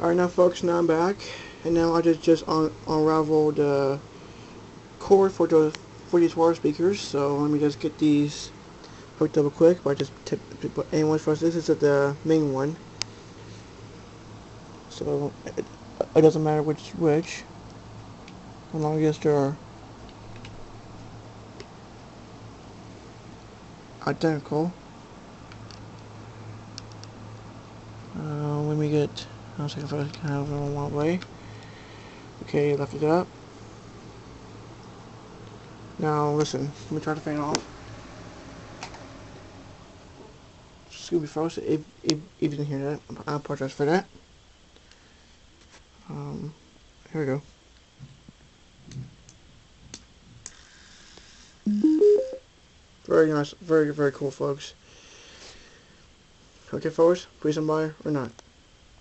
Alright, now folks, now I'm back, and now I just unraveled the cord for these water speakers. So let me just get these hooked up real quick. But anyways, first, this is the main one, so it doesn't matter which is which, as long as they're identical. Let me get. I'll see if I can have it on one way. Okay, left it up. Now listen, let me turn the fan off. Excuse me, folks, if you didn't hear that, I apologize for that. Here we go. Very nice, very cool, folks. Okay, folks, please stand by or not.